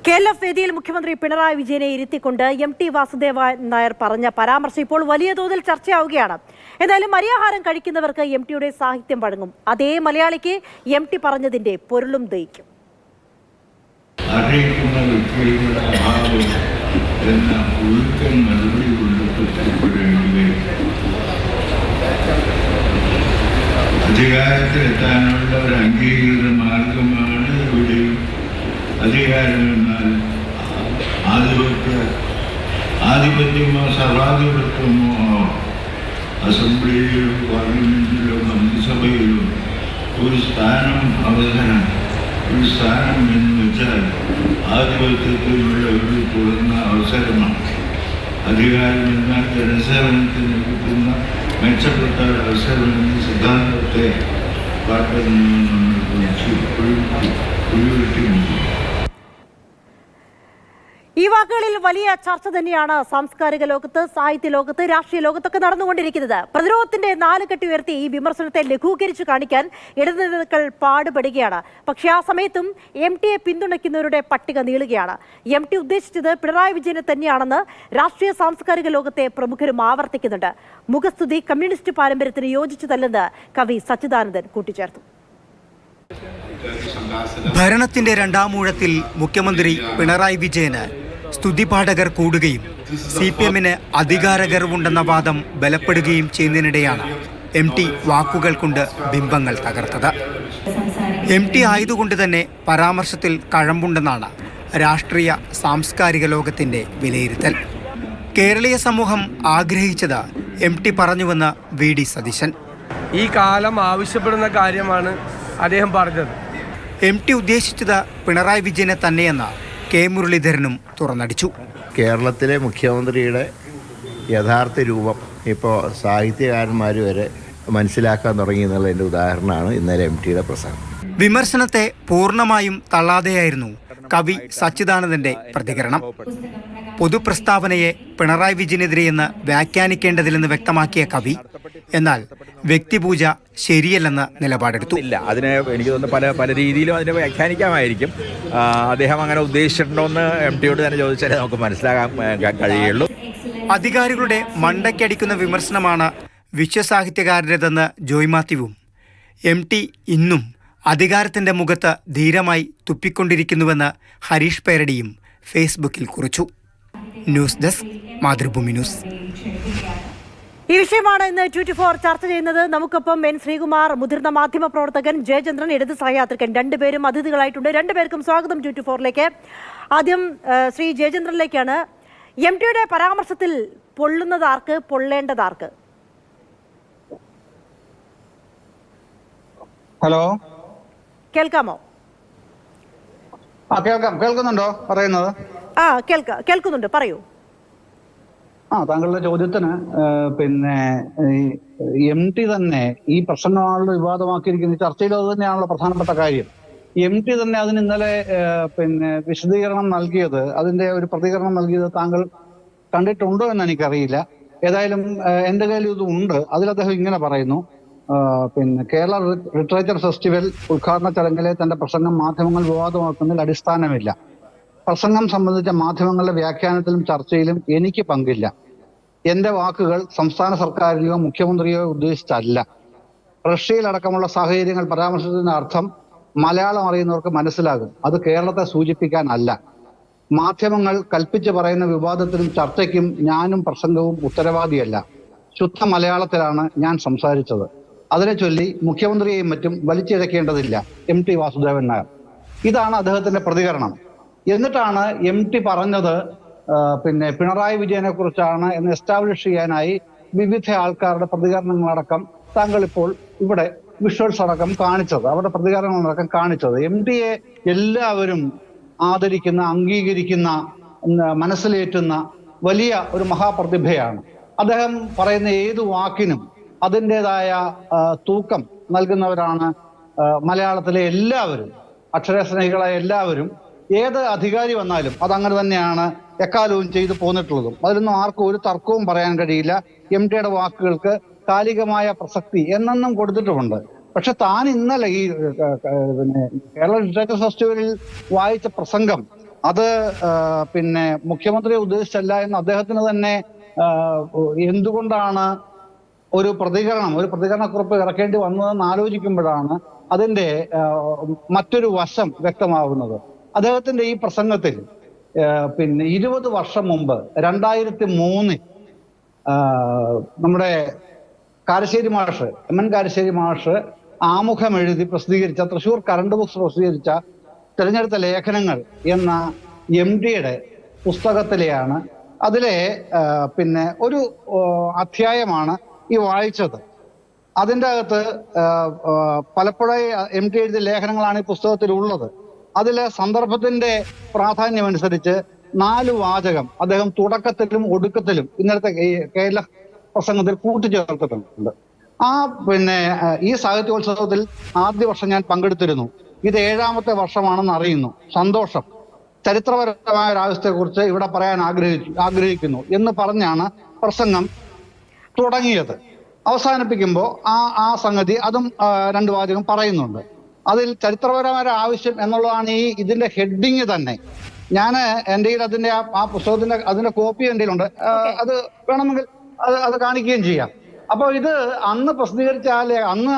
KLF വേദിയിൽ മുഖ്യമന്ത്രി പിണറായി വിജയനെ ഇരുത്തിക്കൊണ്ട് MT വാസുദേവൻ നായർ പറഞ്ഞ പരാമർശം ഇപ്പോൾ വലിയ തോതിൽ ചർച്ചയാവുകയാണ്. എന്തായാലും അരിയാഹാരം കഴിക്കുന്നവർക്ക് MTയുടെ സാഹിത്യം വഴങ്ങും. അതേ മലയാളിക്ക് MT പറഞ്ഞതിന്റെ പൊരുളും ദഹിക്കും. അധികാരത്തിലെത്താനുള്ള ഒരു അംഗീകൃത മാർഗമാണ് ഇവിടെ അധികാരം എന്നാൽ ആധിപത്യമോ സർവാധിപത്യമോ അസംബ്ലിയിലോ പാർലമെന്റിലോ മന്ത്രിസഭയിലോ ഒരു സ്ഥാനം അവസരം ഒരു സ്ഥാനം എന്ന് വെച്ചാൽ ആധിപത്യത്തിനുള്ള ഒരു തുറന്ന അവസരമാണ്. അധികാരം എന്നാൽ ജനസേവനത്തിന് കിട്ടുന്ന മെച്ചപ്പെട്ട അവസരമെന്ന സിദ്ധാന്തത്തെ പാട്ടെന്ന് നമ്മൾ കുഴിവെട്ടി മുമ്പ്. ഈ വാക്കുകളിൽ വലിയ ചർച്ച തന്നെയാണ് സാംസ്കാരിക ലോകത്ത്, സാഹിത്യ ലോകത്ത്, രാഷ്ട്രീയ ലോകത്തൊക്കെ നടന്നുകൊണ്ടിരിക്കുന്നത്. പ്രതിരോധത്തിന്റെ 4 കെട്ടി ഉയർത്തി ഈ വിമർശനത്തെ ലഘൂകരിച്ചു കാണിക്കാൻ ഇടതുനേതാക്കൾ പാടുപെടുകയാണ്. പക്ഷേ ആ സമയത്തും MTയെ പിന്തുണയ്ക്കുന്നവരുടെ പട്ടിക നീളുകയാണ്. MT ഉദ്ദേശിച്ചത് പിണറായി വിജയനെ തന്നെയാണെന്ന് രാഷ്ട്രീയ സാംസ്കാരിക ലോകത്തെ പ്രമുഖരും ആവർത്തിക്കുന്നുണ്ട്. മുഖസ്തുതി കമ്മ്യൂണിസ്റ്റ് പാരമ്പര്യത്തിന് യോജിച്ചതല്ലെന്ന് കവി സച്ചിദാനന്ദൻ കൂട്ടിച്ചേർത്തു. ഭരണത്തിന്റെ 2ാം ഊഴത്തിൽ മുഖ്യമന്ത്രി പിണറായി വിജയന് സ്തുതിപാഠകർ കൂടുകയും CPMന് അധികാരഗർവുണ്ടെന്ന വാദം ബലപ്പെടുകയും ചെയ്യുന്നതിനിടെയാണ് MT വാക്കുകൾ കൊണ്ട് ബിംബങ്ങൾ തകർത്തത്. MT ആയതുകൊണ്ട് തന്നെ പരാമർശത്തിൽ കഴമ്പുണ്ടെന്നാണ് രാഷ്ട്രീയ സാംസ്കാരിക ലോകത്തിന്റെ വിലയിരുത്തൽ. കേരളീയ സമൂഹം ആഗ്രഹിച്ചത് MT പറഞ്ഞുവെന്ന് VD സതീശൻ. ഈ കാലം ആവശ്യപ്പെടുന്ന കാര്യമാണ് അദ്ദേഹം പറഞ്ഞത്. MT ഉദ്ദേശിച്ചത് പിണറായി വിജയനെ തന്നെയെന്ന് K മുരളീധരനും തുറന്നടിച്ചു. കേരളത്തിലെ മുഖ്യമന്ത്രിയുടെ യഥാർത്ഥ രൂപം ഇപ്പോൾ സാഹിത്യകാരന്മാർ വരെ മനസ്സിലാക്കാൻ തുടങ്ങി എന്നുള്ളതിൻ്റെ ഉദാഹരണമാണ് ഇന്നലെ MTയുടെ പ്രസംഗം. വിമർശനത്തെ പൂർണ്ണമായും തള്ളാതെയായിരുന്നു കവി സച്ചിദാനന്ദന്റെ പ്രതികരണം. പൊതുപ്രസ്താവനയെ പിണറായി വിജയനെതിരെയെന്ന് വ്യാഖ്യാനിക്കേണ്ടതില്ലെന്ന് വ്യക്തമാക്കിയ കവി എന്നാൽ വ്യക്തിപൂജ ശരിയല്ലെന്ന് നിലപാടെടുത്തു. അതിനെ എനിക്ക് തോന്നുന്നു പല രീതിയിലും അതിനെ വ്യാഖ്യാനിക്കാമായിരിക്കും. അദ്ദേഹം അങ്ങനെ ഉദ്ദേശിച്ചിട്ടുണ്ടോയെന്ന് MTയോട് തന്നെ ചോദിച്ചാലേ നമുക്ക് മനസ്സിലാക്കാൻ കഴിയുള്ളൂ. അധികാരികളുടെ മണ്ടയ്ക്കടിക്കുന്ന വിമർശനമാണ് വിശ്വസാഹിത്യകാരൻ്റെതെന്ന് ജോയ് മാത്യുവും MT ഇന്നും അധികാരത്തിന്റെ മുഖത്ത് ധീരമായി തുപ്പിക്കൊണ്ടിരിക്കുന്നുവെന്ന് ഹരീഷ് പേരടിയും ഫേസ്ബുക്കിൽ കുറിച്ചു. News desk, Mathrubhumi news. ഈ വിഷയമാണ് ഇന്ന് 24 ചർച്ച ചെയ്യുന്നത്. നമുക്കൊപ്പം N ശ്രീകുമാർ, മുതിർന്ന മാധ്യമ പ്രവർത്തകൻ, ജയചന്ദ്രൻ, ഇടത് സഹയാത്രികൻ, രണ്ടുപേരും അതിഥികളായിട്ടുണ്ട്. രണ്ടുപേർക്കും സ്വാഗതം 24ലേക്ക്. ആദ്യം ശ്രീ ജയചന്ദ്രനിലേക്കാണ്. MTയുടെ പരാമർശത്തിൽ പൊള്ളുന്നതാർക്ക്, പൊള്ളേണ്ടതാർക്ക്? ഹലോ, കേൾക്കാമോ? കേൾക്കുന്നുണ്ടോ പറയുന്നത്? കേൾക്കുന്നുണ്ട്, പറയൂ. താങ്കളുടെ ചോദ്യത്തിന് MT തന്നെ ഈ പ്രശ്നമാണല്ലോ വിവാദമാക്കിയിരിക്കുന്നത്. ചർച്ചയിൽ അത് തന്നെയാണല്ലോ പ്രധാനപ്പെട്ട കാര്യം. MT തന്നെ അതിന് ഇന്നലെ വിശദീകരണം നൽകിയത്, അതിന്റെ ഒരു പ്രതികരണം നൽകിയത് താങ്കൾ കണ്ടിട്ടുണ്ടോ എന്ന് എനിക്കറിയില്ല. ഏതായാലും എൻ്റെ കയ്യിൽ ഇത് ഉണ്ട്. അതിൽ അദ്ദേഹം ഇങ്ങനെ പറയുന്നു: കേരള ലിറ്ററേച്ചർ ഫെസ്റ്റിവൽ ഉദ്ഘാടന ചടങ്ങിലെ തന്റെ പ്രസംഗം മാധ്യമങ്ങൾ വിവാദമാക്കുന്നതിൽ അടിസ്ഥാനമില്ല. പ്രസംഗം സംബന്ധിച്ച മാധ്യമങ്ങളുടെ വ്യാഖ്യാനത്തിലും ചർച്ചയിലും എനിക്ക് പങ്കില്ല. എന്റെ വാക്കുകൾ സംസ്ഥാന സർക്കാരിനെയോ മുഖ്യമന്ത്രിയോ ഉദ്ദേശിച്ചല്ല. റഷ്യയിലടക്കമുള്ള സാഹചര്യങ്ങൾ പരാമർശിച്ചതിന്റെ അർത്ഥം മലയാളം അറിയുന്നവർക്ക് മനസ്സിലാകും. അത് കേരളത്തെ സൂചിപ്പിക്കാനല്ല. മാധ്യമങ്ങൾ കൽപ്പിച്ച് പറയുന്ന വിവാദത്തിനും ചർച്ചയ്ക്കും ഞാനും പ്രസംഗവും ഉത്തരവാദിയല്ല. ശുദ്ധ മലയാളത്തിലാണ് ഞാൻ സംസാരിച്ചത്. അതിനെ ചൊല്ലി മുഖ്യമന്ത്രിയെയും മറ്റും വലിച്ചിഴക്കേണ്ടതില്ല. MT വാസുദേവൻ നായർ. ഇതാണ് അദ്ദേഹത്തിന്റെ പ്രതികരണം. എന്നിട്ടാണ് MT പറഞ്ഞത് പിണറായി വിജയനെ കുറിച്ചാണ് എന്ന് എസ്റ്റാബ്ലിഷ് ചെയ്യാനായി വിവിധ ആൾക്കാരുടെ പ്രതികരണങ്ങളടക്കം താങ്കൾ ഇപ്പോൾ ഇവിടെ വിഷ്വൽസ് അടക്കം കാണിച്ചത്, അവരുടെ പ്രതികരണങ്ങളടക്കം കാണിച്ചത്. MTയെ എല്ലാവരും ആദരിക്കുന്ന, അംഗീകരിക്കുന്ന, മനസ്സിലേറ്റുന്ന വലിയ ഒരു മഹാപ്രതിഭയാണ്. അദ്ദേഹം പറയുന്ന ഏതു വാക്കിനും അതിൻ്റെതായ തൂക്കം നൽകുന്നവരാണ് മലയാളത്തിലെ എല്ലാവരും, അക്ഷരസ്നേഹികളായ എല്ലാവരും. ഏത് അധികാരി വന്നാലും അതങ്ങനെ തന്നെയാണ് എക്കാലവും ചെയ്തു പോന്നിട്ടുള്ളതും. അതിലൊന്നും ആർക്കും ഒരു തർക്കവും പറയാൻ കഴിയില്ല. MTയുടെ വാക്കുകൾക്ക് കാലികമായ പ്രസക്തി എന്നെന്നും കൊടുത്തിട്ടുമുണ്ട്. പക്ഷെ താൻ ഇന്നലെ ഈ കേരള ലിറ്ററേച്ചർ ഫെസ്റ്റിവലിൽ വായിച്ച പ്രസംഗം അത് പിന്നെ മുഖ്യമന്ത്രിയെ ഉദ്ദേശിച്ചല്ല എന്ന് അദ്ദേഹത്തിന് തന്നെ എന്തുകൊണ്ടാണ് ഒരു പ്രതികരണക്കുറിപ്പ് ഇറക്കേണ്ടി വന്നതെന്ന് ആലോചിക്കുമ്പോഴാണ് അതിന്റെ മറ്റൊരു വശം വ്യക്തമാവുന്നത്. അദ്ദേഹത്തിന്റെ ഈ പ്രസംഗത്തിൽ പിന്നെ 20 വർഷം മുമ്പ് 2003 നമ്മുടെ കാരശ്ശേരി മാഷ് എം.എൻ. കാരശ്ശേരി മാഷ് ആമുഖം എഴുതി പ്രസിദ്ധീകരിച്ച തൃശ്ശൂർ കറണ്ട് ബുക്സ് പ്രസിദ്ധീകരിച്ച തിരഞ്ഞെടുത്ത ലേഖനങ്ങൾ എന്ന MDയുടെ പുസ്തകത്തിലെയാണ് അതിലെ പിന്നെ ഒരു അധ്യായമാണ് ഈ വായിച്ചത്. അതിൻ്റെ അകത്ത് പലപ്പോഴായി MD എഴുതിയ ലേഖനങ്ങളാണ് ഈ പുസ്തകത്തിലുള്ളത്. അതിലെ സന്ദർഭത്തിന്റെ പ്രാധാന്യമനുസരിച്ച് 4 വാചകം അദ്ദേഹം തുടക്കത്തിലും ഒടുക്കത്തിലും ഇന്നലത്തെ കേരള പ്രസംഗത്തിൽ കൂട്ടിച്ചേർത്തിട്ടുണ്ട്. പിന്നെ ഈ സാഹിത്യോത്സവത്തിൽ ആദ്യ വർഷം ഞാൻ പങ്കെടുത്തിരുന്നു. ഇത് 7ാമത്തെ വർഷമാണെന്ന് അറിയുന്നു. സന്തോഷം. ചരിത്രപരമായ ഒരാവശ്യത്തെക്കുറിച്ച് ഇവിടെ പറയാൻ ആഗ്രഹിക്കുന്നു എന്ന് പറഞ്ഞാണ് പ്രസംഗം തുടങ്ങിയത്. അവസാനിപ്പിക്കുമ്പോൾ ആ സംഗതി അതും 2 വാചകം പറയുന്നുണ്ട്. അതിൽ ചരിത്രപരമായ ആവശ്യം എന്നുള്ളതാണ് ഇതിന്റെ ഹെഡിങ് തന്നെ. ഞാൻ എൻ്റെ അതിന്റെ ആ പുസ്തകത്തിന്റെ അതിന്റെ കോപ്പി എൻ്റെ ഉണ്ട്. അത് വേണമെങ്കിൽ അത് കാണിക്കുകയും ചെയ്യാം. അപ്പോൾ ഇത് അന്ന് പ്രസിദ്ധീകരിച്ചാലേ അന്ന്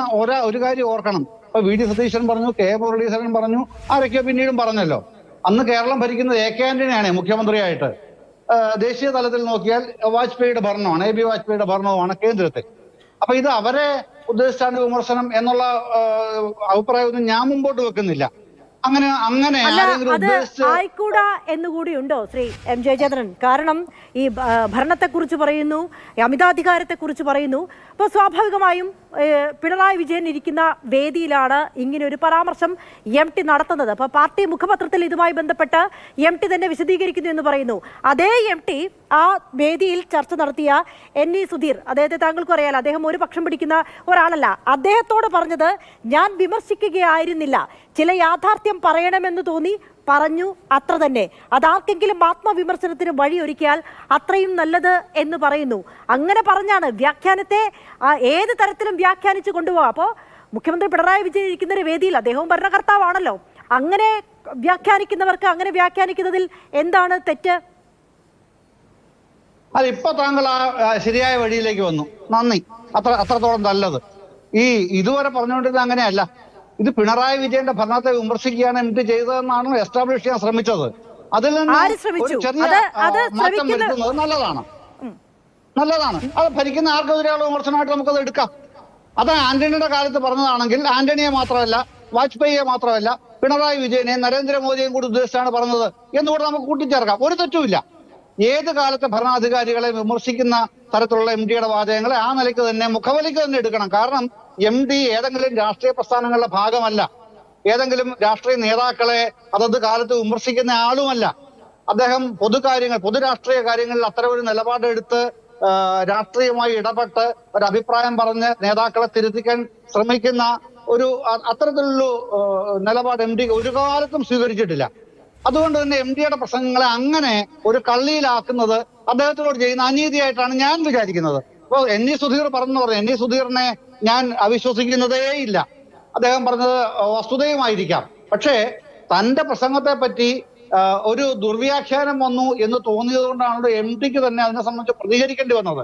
ഒരു കാര്യം ഓർക്കണം. ഇപ്പൊ VD സതീശൻ പറഞ്ഞു, കെ മുരളീധരൻ പറഞ്ഞു, ആരൊക്കെയോ പിന്നീടും പറഞ്ഞല്ലോ. അന്ന് കേരളം ഭരിക്കുന്നത് AK ആന്റണിയാണ് മുഖ്യമന്ത്രിയായിട്ട്. ദേശീയ തലത്തിൽ നോക്കിയാൽ വാജ്പേയിയുടെ ഭരണമാണ്, AB വാജ്പേയിയുടെ ഭരണവുമാണ് കേന്ദ്രത്തിൽ. അപ്പൊ ഇത് അവരെ ഉദ്ദേശിച്ചാണ് വിമർശനം എന്നുള്ള അഭിപ്രായമൊന്നും ഞാൻ മുമ്പോട്ട് വെക്കുന്നില്ല. അങ്ങനെ ആയിക്കൂടാ എന്നുകൂടി ഉണ്ടോ ശ്രീ M. ജയചന്ദ്രൻ? കാരണം ഈ ഭരണത്തെക്കുറിച്ച് പറയുന്നു, അമിതാധികാരത്തെക്കുറിച്ച് പറയുന്നു. അപ്പോൾ സ്വാഭാവികമായും പിണറായി വിജയൻ ഇരിക്കുന്ന വേദിയിലാണ് ഇങ്ങനെ ഒരു പരാമർശം MT നടത്തുന്നത്. അപ്പോൾ പാർട്ടി മുഖപത്രത്തിൽ ഇതുമായി ബന്ധപ്പെട്ട് MT തന്നെ വിശദീകരിക്കുന്നു എന്ന് പറയുന്നു. അതേ MT ആ വേദിയിൽ ചർച്ച നടത്തിയ NE സുധീർ, അദ്ദേഹത്തെ താങ്കൾക്ക് അറിയാലോ, അദ്ദേഹം ഒരു പക്ഷം പിടിക്കുന്ന ഒരാളല്ല. അദ്ദേഹത്തോട് പറഞ്ഞത്, ഞാൻ വിമർശിക്കുകയായിരുന്നില്ല, ചില യാഥാർത്ഥ്യം പറയണമെന്ന് തോന്നി പറഞ്ഞു, അത്ര തന്നെ. അതാർക്കെങ്കിലും ആത്മവിമർശനത്തിന് വഴിയൊരുക്കിയാൽ അത്രയും നല്ലത് എന്ന് പറയുന്നു. അങ്ങനെ പറഞ്ഞാണ് വ്യാഖ്യാനത്തെ ഏത് തരത്തിലും വ്യാഖ്യാനിച്ചു കൊണ്ടുപോകാം. അപ്പോൾ മുഖ്യമന്ത്രി പിണറായി വിജയൻ ഇരിക്കുന്ന ഒരു വേദിയിൽ, അദ്ദേഹവും ഭരണകർത്താവാണല്ലോ, അങ്ങനെ വ്യാഖ്യാനിക്കുന്നവർക്ക് അങ്ങനെ വ്യാഖ്യാനിക്കുന്നതിൽ എന്താണ് തെറ്റ്? ഇപ്പൊ താങ്കൾ ശരിയായ വഴിയിലേക്ക് വന്നു, നന്ദി. അത്രത്തോളം നല്ലത്. ഇതുവരെ പറഞ്ഞുകൊണ്ടിരുന്നത് അങ്ങനെയല്ല. ഇത് പിണറായി വിജയന്റെ ഭരണത്തെ വിമർശിക്കുകയാണ് MT ചെയ്തതെന്നാണ് എസ്റ്റാബ്ലിഷ് ചെയ്യാൻ ശ്രമിച്ചത്. അതിൽ നിന്ന് ഒരു ചെറിയ മാറ്റം വരുത്തുന്നത് നല്ലതാണ്. അത് ഭരിക്കുന്ന ആർക്കെതിരെയുള്ള വിമർശനമായിട്ട് നമുക്കത് എടുക്കാം. അത് ആന്റണിയുടെ കാലത്ത് പറഞ്ഞതാണെങ്കിൽ ആന്റണിയെ മാത്രമല്ല, വാജ്പേയിയെ മാത്രമല്ല, പിണറായി വിജയനെയും നരേന്ദ്രമോദിയെയും കൂടി ഉദ്ദേശിച്ചാണ് പറഞ്ഞത് എന്നുകൂടെ നമുക്ക് കൂട്ടിച്ചേർക്കാം. ഒരു തെറ്റുമില്ല. ഏത് കാലത്തെ ഭരണാധികാരികളെ വിമർശിക്കുന്ന തരത്തിലുള്ള MDയുടെ വാചകങ്ങളെ ആ നിലയ്ക്ക് തന്നെ മുഖവിലേക്ക് തന്നെ എടുക്കണം. കാരണം MD ഏതെങ്കിലും രാഷ്ട്രീയ പ്രസ്ഥാനങ്ങളുടെ ഭാഗമല്ല, ഏതെങ്കിലും രാഷ്ട്രീയ നേതാക്കളെ അതത് കാലത്ത് വിമർശിക്കുന്ന ആളുമല്ല. അദ്ദേഹം പൊതു രാഷ്ട്രീയ കാര്യങ്ങളിൽ അത്തരം ഒരു നിലപാടെടുത്ത് രാഷ്ട്രീയമായി ഇടപെട്ട് ഒരു അഭിപ്രായം പറഞ്ഞ് നേതാക്കളെ തിരുത്തിക്കാൻ ശ്രമിക്കുന്ന അത്തരത്തിലുള്ള നിലപാട് MD ഒരു കാലത്തും സ്വീകരിച്ചിട്ടില്ല. അതുകൊണ്ട് തന്നെ MDയുടെ പ്രസംഗങ്ങളെ അങ്ങനെ ഒരു കള്ളിയിലാക്കുന്നത് അദ്ദേഹത്തിനോട് ചെയ്യുന്ന അനീതിയായിട്ടാണ് ഞാൻ വിചാരിക്കുന്നത്. അപ്പോൾ NE സുധീർ പറഞ്ഞു, NE സുധീറിനെ ഞാൻ അവിശ്വസിക്കുന്നതേ ഇല്ല. അദ്ദേഹം പറഞ്ഞത് വസ്തുതയുമായിരിക്കാം. പക്ഷേ തന്റെ പ്രസംഗത്തെ പറ്റി ഒരു ദുർവ്യാഖ്യാനം വന്നു എന്ന് തോന്നിയത് കൊണ്ടാണല്ലോ MDക്ക് തന്നെ അതിനെ സംബന്ധിച്ച് പ്രതികരിക്കേണ്ടി വന്നത്.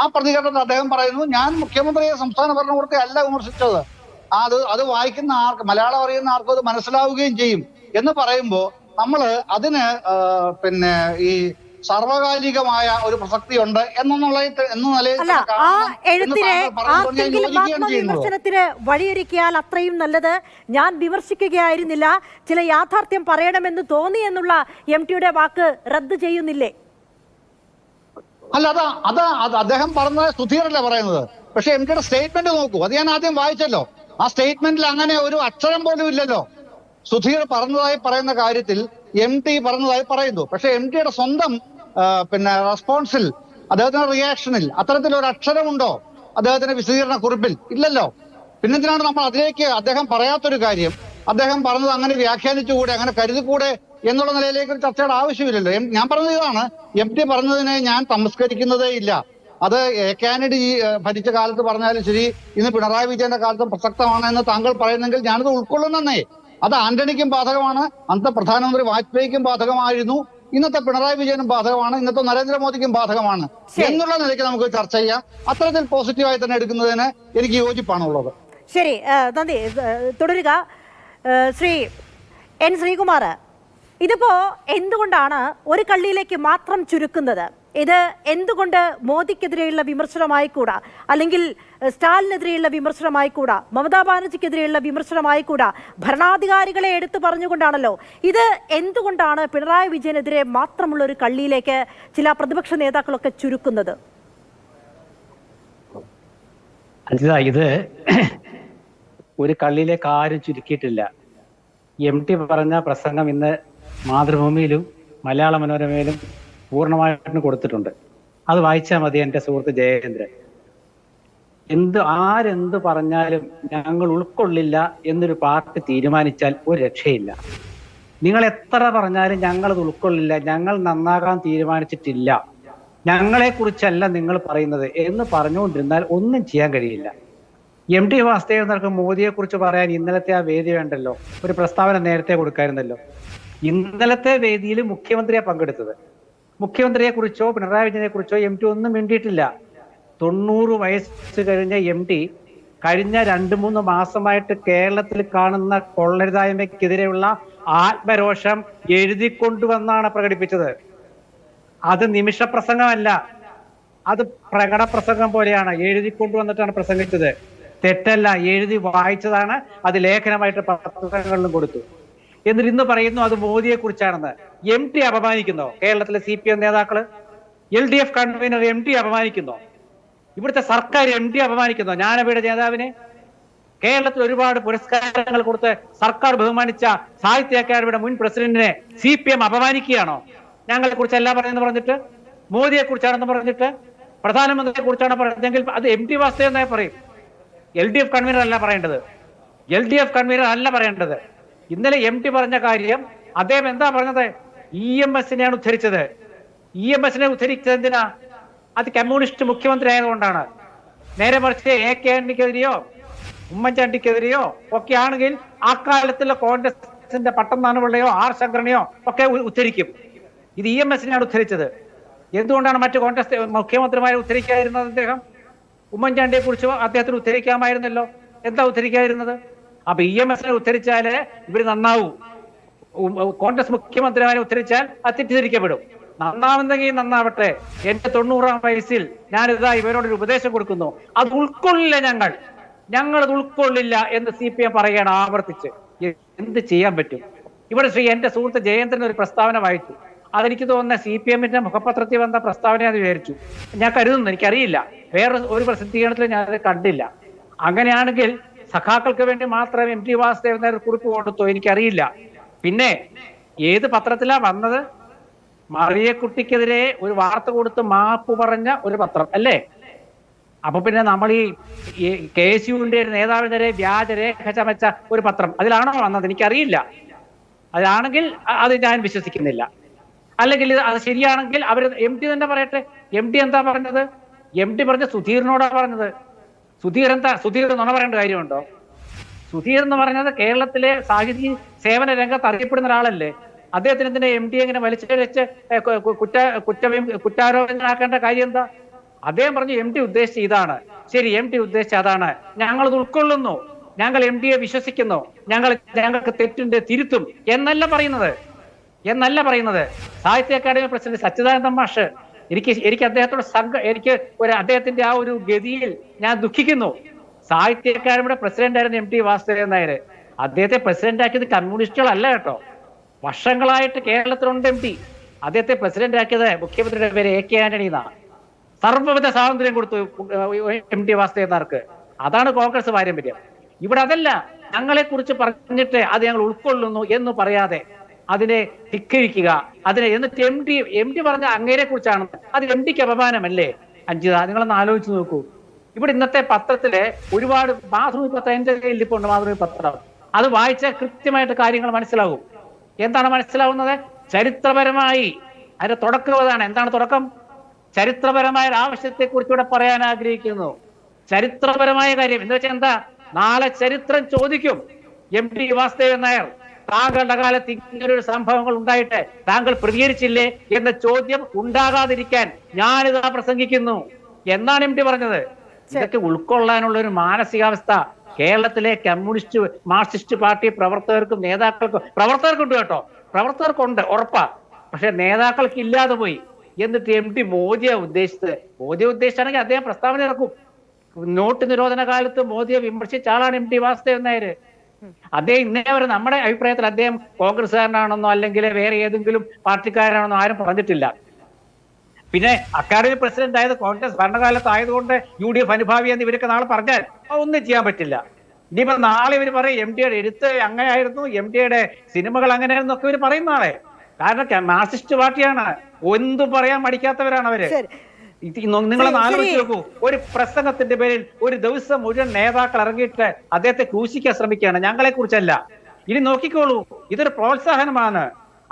ആ പ്രതികരണത്തിൽ അദ്ദേഹം പറയുന്നു, ഞാൻ മുഖ്യമന്ത്രിയെ സംസ്ഥാന ഭരണകൂടത്തെ അല്ല വിമർശിച്ചത്, അത് വായിക്കുന്ന മലയാളം അറിയുന്ന ആർക്കും അത് മനസ്സിലാവുകയും ചെയ്യും എന്ന് പറയുമ്പോൾ നമ്മൾ അതിന് പിന്നെ ഈ സാർവകാലികമായ ഒരു പ്രസക്തി ഉണ്ട് വിമർശനത്തിന് വഴിയൊരുക്കിയാൽ അത്രയും നല്ലത്, ഞാൻ വിമർശിക്കുകയായിരുന്നില്ല, ചില യാഥാർത്ഥ്യം പറയണമെന്ന് തോന്നി എന്നുള്ള MTയുടെ വാക്ക് റദ്ദ് ചെയ്യുന്നില്ലേ? അല്ല, അത് അദ്ദേഹം പറഞ്ഞത് സുധീറല്ലേ പറയുന്നത്. പക്ഷെ MTയുടെ സ്റ്റേറ്റ്മെന്റ് നോക്കൂ, അത് ഞാൻ ആദ്യം വായിച്ചല്ലോ. ആ സ്റ്റേറ്റ്മെന്റിൽ അങ്ങനെ ഒരു അക്ഷരം പോലും ഇല്ലല്ലോ. സുധീർ പറഞ്ഞതായി പറയുന്ന കാര്യത്തിൽ MT പറഞ്ഞതായി പറയുന്നു. പക്ഷെ MTയുടെ സ്വന്തം പിന്നെ റെസ്പോൺസിൽ, അദ്ദേഹത്തിന്റെ റിയാക്ഷനിൽ അത്തരത്തിലൊരു അക്ഷരമുണ്ടോ അദ്ദേഹത്തിന്റെ വിശദീകരണ കുറിപ്പിൽ? ഇല്ലല്ലോ. പിന്നെന്തിനാണ് നമ്മൾ അതിലേക്ക് അദ്ദേഹം പറയാത്തൊരു കാര്യം അദ്ദേഹം പറഞ്ഞത് അങ്ങനെ വ്യാഖ്യാനിച്ചുകൂടെ, അങ്ങനെ കരുതിക്കൂടെ എന്നുള്ള നിലയിലേക്ക് ഒരു ചർച്ചയുടെ ആവശ്യമില്ലല്ലോ. ഞാൻ പറഞ്ഞത് ഇതാണ്, MT പറഞ്ഞതിനെ ഞാൻ തമസ്കരിക്കുന്നതേ ഇല്ല. അത് AK ആന്റണി ഭരിച്ച കാലത്ത് പറഞ്ഞാലും ശരി, ഇന്ന് പിണറായി വിജയന്റെ കാലത്തും പ്രസക്തമാണ് എന്ന് താങ്കൾ പറയുന്നെങ്കിൽ ഞാനത് ഉൾക്കൊള്ളുന്നേ. അത് ആന്റണിക്കും ബാധകമാണ്, അന്നത്തെ പ്രധാനമന്ത്രി വാജ്പേയിക്കും ബാധകമായിരുന്നു, ഇന്നത്തെ പിണറായി വിജയനും ബാധകമാണ്, ഇന്നത്തെ നരേന്ദ്രമോദിക്കും ബാധകമാണ് എന്നുള്ള നിലയ്ക്ക് നമുക്ക് ചർച്ച ചെയ്യാം. അത്തരത്തിൽ പോസിറ്റീവായി തന്നെ എടുക്കുന്നതിന് എനിക്ക് യോജിപ്പാണുള്ളത്. ശരി, നന്ദി. തുടരുക. ശ്രീ എൻ ശ്രീകുമാർ, ഇതിപ്പോ എന്തുകൊണ്ടാണ് ഒരു കള്ളിയിലേക്ക് മാത്രം ചുരുക്കുന്നത്? ഇത് എന്തുകൊണ്ട് മോദിക്കെതിരെയുള്ള വിമർശനമായിക്കൂടാ, അല്ലെങ്കിൽ സ്റ്റാലിനെതിരെയുള്ള വിമർശനമായിക്കൂടാ, മമതാ ബാനർജിക്കെതിരെയുള്ള വിമർശനമായിക്കൂടാ? ഭരണാധികാരികളെ എടുത്തു പറഞ്ഞുകൊണ്ടാണല്ലോ. ഇത് എന്തുകൊണ്ടാണ് പിണറായി വിജയനെതിരെ മാത്രമുള്ള ഒരു കള്ളിയിലേക്ക് ചില പ്രതിപക്ഷ നേതാക്കളൊക്കെ ചുരുക്കുന്നത്? അജിത, ഇത് ഒരു കള്ളിയിലേക്ക് ആരും ചുരുക്കിയിട്ടില്ല. MT പറഞ്ഞ പ്രസംഗം ഇന്ന് മാതൃഭൂമിയിലും മലയാള മനോരമയിലും പൂർണ്ണമായിട്ടും കൊടുത്തിട്ടുണ്ട്. അത് വായിച്ചാൽ മതി എൻ്റെ സുഹൃത്ത് ജയേന്ദ്രൻ. ആരെന്ത് പറഞ്ഞാലും ഞങ്ങൾ ഉൾക്കൊള്ളില്ല എന്നൊരു പാർട്ടി തീരുമാനിച്ചാൽ ഒരു രക്ഷയില്ല. നിങ്ങൾ എത്ര പറഞ്ഞാലും ഞങ്ങളത് ഉൾക്കൊള്ളില്ല, ഞങ്ങൾ നന്നാകാൻ തീരുമാനിച്ചിട്ടില്ല, ഞങ്ങളെക്കുറിച്ചല്ല നിങ്ങൾ പറയുന്നത് എന്ന് പറഞ്ഞുകൊണ്ടിരുന്നാൽ ഒന്നും ചെയ്യാൻ കഴിയില്ല. MT വാസുദേവൻ മോദിയെക്കുറിച്ച് പറയാൻ ഇന്നലത്തെ ആ വേദി വേണ്ടല്ലോ, ഒരു പ്രസ്താവന നേരത്തെ കൊടുക്കായിരുന്നല്ലോ. ഇന്നലത്തെ വേദിയിൽ മുഖ്യമന്ത്രിയെ പങ്കെടുത്തത്. മുഖ്യമന്ത്രിയെ കുറിച്ചോ പിണറായി വിജയനെ കുറിച്ചോ MT ഒന്നും മിണ്ടിയിട്ടില്ല. 90 വയസ്സ് കഴിഞ്ഞ MT കഴിഞ്ഞ 2-3 മാസമായിട്ട് കേരളത്തിൽ കാണുന്ന കൊള്ളരുതായ്മയ്ക്കെതിരെയുള്ള ആത്മരോഷം എഴുതിക്കൊണ്ടുവന്നാണ് പ്രകടിപ്പിച്ചത്. അത് നിമിഷ പ്രസംഗമല്ല, അത് പ്രകട പ്രസംഗം പോലെയാണ്. എഴുതിക്കൊണ്ടുവന്നിട്ടാണ് പ്രസംഗിച്ചത്. തെറ്റല്ല, എഴുതി വായിച്ചതാണ്. അത് ലേഖനമായിട്ട് പത്രങ്ങളിലും കൊടുത്തു. എന്നിട്ട് ഇന്ന് പറയുന്നു അത് മോദിയെ കുറിച്ചാണെന്ന്. MT അപമാനിക്കുന്നോ? കേരളത്തിലെ CPM നേതാക്കള്, LDF കൺവീനർ MT അപമാനിക്കുന്നോ? ഇവിടുത്തെ സർക്കാർ MT അപമാനിക്കുന്നോ? ജ്ഞാനപീഠ ജേതാവിനെ, കേരളത്തിൽ ഒരുപാട് പുരസ്കാരങ്ങൾ കൊടുത്ത് സർക്കാർ ബഹുമാനിച്ച സാഹിത്യ അക്കാദമിയുടെ മുൻ പ്രസിഡന്റിനെ CPM അപമാനിക്കുകയാണോ? ഞങ്ങളെ കുറിച്ചല്ല പറയുന്നത് പറഞ്ഞിട്ട്, മോദിയെ കുറിച്ചാണെന്ന് പറഞ്ഞിട്ട്, പ്രധാനമന്ത്രിയെ കുറിച്ചാണ് പറഞ്ഞെങ്കിൽ അത് MT വാസുദേവൻ പറയും. LDF കൺവീനർ അല്ല പറയേണ്ടത്, LDF കൺവീനർ അല്ല പറയേണ്ടത്. ഇന്നലെ MT പറഞ്ഞ കാര്യം അദ്ദേഹം എന്താ പറഞ്ഞത്? EMSനെയാണ് ഉദ്ധരിച്ചത്. EMSനെ ഉദ്ധരിച്ചത് എന്തിനാ? അത് കമ്മ്യൂണിസ്റ്റ് മുഖ്യമന്ത്രി ആയതുകൊണ്ടാണ്. നേരെ മറിച്ച് AK ആന്റണിക്കെതിരെയോ ഉമ്മൻചാണ്ടിക്കെതിരെയോ ഒക്കെ ആണെങ്കിൽ ആ കാലത്തുള്ള കോൺഗ്രസിന്റെ പട്ടംനാണുപിള്ളയോ R ശങ്കരനെയോ ഒക്കെ ഉദ്ധരിക്കും. ഇത് EMSനെയാണ് ഉദ്ധരിച്ചത്. എന്തുകൊണ്ടാണ് മറ്റു കോൺഗ്രസ് മുഖ്യമന്ത്രിമാരെ ഉദ്ധരിക്കാതിരുന്നത്? അദ്ദേഹം ഉമ്മൻചാണ്ടിയെ കുറിച്ചോ അദ്ദേഹത്തിന് ഉദ്ധരിക്കാമായിരുന്നല്ലോ. എന്താ ഉദ്ധരിക്കാതിരുന്നത്? അപ്പൊ EMSനെ ഉദ്ധരിച്ചാല് ഇവര് നന്നാവൂ. കോൺഗ്രസ് മുഖ്യമന്ത്രിമാരെ ഉദ്ധരിച്ചാൽ അത് തെറ്റിദ്ധരിക്കപ്പെടും. നന്നാവുന്നെങ്കിൽ നന്നാവട്ടെ. എന്റെ 90-ാം വയസ്സിൽ ഞാനിതാ ഇവരോടൊരു ഉപദേശം കൊടുക്കുന്നു, അത് ഉൾക്കൊള്ളില്ല, ഞങ്ങളത് ഉൾക്കൊള്ളില്ല എന്ന് CPM പറയുകയാണ് ആവർത്തിച്ച്. എന്ത് ചെയ്യാൻ പറ്റും? ഇവിടെ എന്റെ സുഹൃത്ത് ജയേന്ദ്രൻ ഒരു പ്രസ്താവന വായിച്ചു. അതെനിക്ക് തോന്നുന്ന CPMന്റെ മുഖപത്രത്തിൽ വന്ന പ്രസ്താവനയാണെന്ന് വിചാരിച്ചു. ഞാൻ കരുതുന്നു, എനിക്കറിയില്ല, വേറെ ഒരു പ്രസിദ്ധീകരണത്തിൽ ഞാൻ അത് കണ്ടില്ല. അങ്ങനെയാണെങ്കിൽ സഖാക്കൾക്ക് വേണ്ടി മാത്രം MT വാസുദേവൻ നായർ കുറിപ്പ് കൊടുത്തോ? എനിക്കറിയില്ല. പിന്നെ ഏത് പത്രത്തിലാ വന്നത്? മറിയക്കുട്ടിക്കെതിരെ ഒരു വാർത്ത കൊടുത്ത് മാപ്പ് പറഞ്ഞ ഒരു പത്രം അല്ലേ? അപ്പൊ പിന്നെ നമ്മൾ ഈ KSUവിന്റെ നേതാവിനെതിരെ വ്യാജരേഖ ചമച്ച ഒരു പത്രം, അതിലാണോ വന്നത്? എനിക്കറിയില്ല. അതിലാണെങ്കിൽ അത് ഞാൻ വിശ്വസിക്കുന്നില്ല. അല്ലെങ്കിൽ അത് ശരിയാണെങ്കിൽ അവർ MT തന്നെ പറയട്ടെ. MT എന്താ പറഞ്ഞത്? MT പറഞ്ഞ സുധീറിനോടാ പറഞ്ഞത്. സുധീർ നുണ പറയേണ്ട കാര്യമുണ്ടോ? സുധീർ എന്ന് പറഞ്ഞത് കേരളത്തിലെ സാഹിത്യ സേവന രംഗത്ത് അറിയപ്പെടുന്ന ഒരാളല്ലേ. അദ്ദേഹത്തിന് എന്തിനാ MT എങ്ങനെ വലിച്ചഴിച്ച് കുറ്റാരോപണമാക്കേണ്ട കാര്യം എന്താ? അദ്ദേഹം പറഞ്ഞു MT ഉദ്ദേശിച്ച ഇതാണ്. ശരി, MT ഉദ്ദേശിച്ച അതാണ്, ഞങ്ങളത് ഉൾക്കൊള്ളുന്നു, ഞങ്ങൾ MTയെ വിശ്വസിക്കുന്നു, ഞങ്ങൾക്ക് തെറ്റുണ്ട്, തിരുത്തും എന്നല്ല പറയുന്നത്. സാഹിത്യ അക്കാദമി പ്രസിഡന്റ് സച്ചിദാനന്ദ മാഷ്, എനിക്ക് അദ്ദേഹത്തോട് എനിക്ക് അദ്ദേഹത്തിന്റെ ആ ഒരു ഗതിയിൽ ഞാൻ ദുഃഖിക്കുന്നു. സാഹിത്യ അക്കാദമിയുടെ പ്രസിഡന്റ് ആയിരുന്നു MT വാസുദേവൻ നായർ. അദ്ദേഹത്തെ പ്രസിഡന്റ് ആക്കിയത് കമ്മ്യൂണിസ്റ്റുകളല്ല കേട്ടോ. വർഷങ്ങളായിട്ട് കേരളത്തിലുണ്ട് MT. അദ്ദേഹത്തെ പ്രസിഡന്റ് ആക്കിയത് മുഖ്യമന്ത്രിയുടെ പേര് AK ആന്റണി എന്നാണ്. സർവ്വവിധ സ്വാതന്ത്ര്യം കൊടുത്തു MT വാസുദേവൻ നായർക്ക്. അതാണ് കോൺഗ്രസ് പാരമ്പര്യം. ഇവിടെ അതല്ല. ഞങ്ങളെ കുറിച്ച് പറഞ്ഞിട്ട് അത് ഞങ്ങൾ ഉൾക്കൊള്ളുന്നു എന്ന് പറയാതെ അതിനെ ധിക്കരിക്കുക, എന്നിട്ട് MT പറഞ്ഞ അങ്ങേരെ കുറിച്ചാണ്, അത് MTക്ക് അപമാനമല്ലേ? അഞ്ജിത, നിങ്ങളൊന്ന് ആലോചിച്ച് നോക്കൂ. ഇവിടെ ഇന്നത്തെ പത്രത്തില് ഒരുപാട് മാതൃഭൂമി പത്രം എന്റെ കയ്യിൽ ഇപ്പോൾ ഉണ്ട്, മാതൃഭൂമി പത്രം. അത് വായിച്ചാൽ കൃത്യമായിട്ട് കാര്യങ്ങൾ മനസ്സിലാകും. എന്താണ് മനസ്സിലാവുന്നത്? ചരിത്രപരമായി അതിന്റെ തുടക്കം അതാണ്. എന്താണ് തുടക്കം? ചരിത്രപരമായ ഒരു ആവശ്യത്തെ കുറിച്ചുകൂടെ പറയാൻ ആഗ്രഹിക്കുന്നു. ചരിത്രപരമായ കാര്യം എന്ന് വെച്ചാൽ എന്താ? നാളെ ചരിത്രം ചോദിക്കും. MT വാസുദേവൻ നായർ, താങ്കളുടെ കാലത്ത് ഇങ്ങനൊരു സംഭവങ്ങൾ ഉണ്ടായിട്ട് താങ്കൾ പ്രതികരിച്ചില്ലേ എന്ന ചോദ്യം ഉണ്ടാകാതിരിക്കാൻ ഞാനിതാ പ്രസംഗിക്കുന്നു എന്നാണ് MT പറഞ്ഞത്. ഇതൊക്കെ ഉൾക്കൊള്ളാനുള്ള ഒരു മാനസികാവസ്ഥ കേരളത്തിലെ കമ്മ്യൂണിസ്റ്റ് മാർക്സിസ്റ്റ് പാർട്ടി പ്രവർത്തകർക്കും നേതാക്കൾക്കും, പ്രവർത്തകർക്കുണ്ട് കേട്ടോ, പ്രവർത്തകർക്കുണ്ട് ഉറപ്പാ, പക്ഷെ നേതാക്കൾക്ക് ഇല്ലാതെ പോയി. എന്നിട്ട് MT മോദിയെ ഉദ്ദേശിച്ചാണെങ്കിൽ അദ്ദേഹം പ്രസ്താവന ഇറക്കും. നോട്ട് നിരോധന കാലത്ത് മോദിയെ വിമർശിച്ച ആളാണ് MT വാസുദേവൻ നായർ. അദ്ദേഹം ഇന്നേ വരെ നമ്മുടെ അഭിപ്രായത്തിൽ അദ്ദേഹം കോൺഗ്രസ്സുകാരനാണെന്നോ അല്ലെങ്കിൽ വേറെ ഏതെങ്കിലും പാർട്ടിക്കാരനാണെന്നോ ആരും പറഞ്ഞിട്ടില്ല. പിന്നെ അക്കാദമി പ്രസിഡന്റ് ആയത് കോൺഗ്രസ് ഭരണകാലത്ത് ആയതുകൊണ്ട് UDF അനുഭാവി എന്ന് ഇവരൊക്കെ നാളെ പറഞ്ഞാൽ ഒന്നും ചെയ്യാൻ പറ്റില്ല. ഇനിയിപ്പോ നാളെ ഇവർ പറയും MTയുടെ എഴുത്ത് അങ്ങനെയായിരുന്നു, MTയുടെ സിനിമകൾ അങ്ങനെയായിരുന്നു ഒക്കെ ഇവർ പറയും നാളെ. കാരണം മാർക്സിസ്റ്റ് പാർട്ടിയാണ്, എന്തും പറയാൻ മടിക്കാത്തവരാണ് അവര്. നിങ്ങളൊന്ന് ആലോചിച്ച് നോക്കൂ, ഒരു പ്രസംഗത്തിന്റെ പേരിൽ ഒരു ദിവസം മുഴുവൻ നേതാക്കൾ ഇറങ്ങിയിട്ട് അദ്ദേഹത്തെ ക്രൂശിക്കാൻ ശ്രമിക്കുകയാണ്. ഞങ്ങളെ കുറിച്ചല്ല. ഇനി നോക്കിക്കോളൂ, ഇതൊരു പ്രോത്സാഹനമാണ്.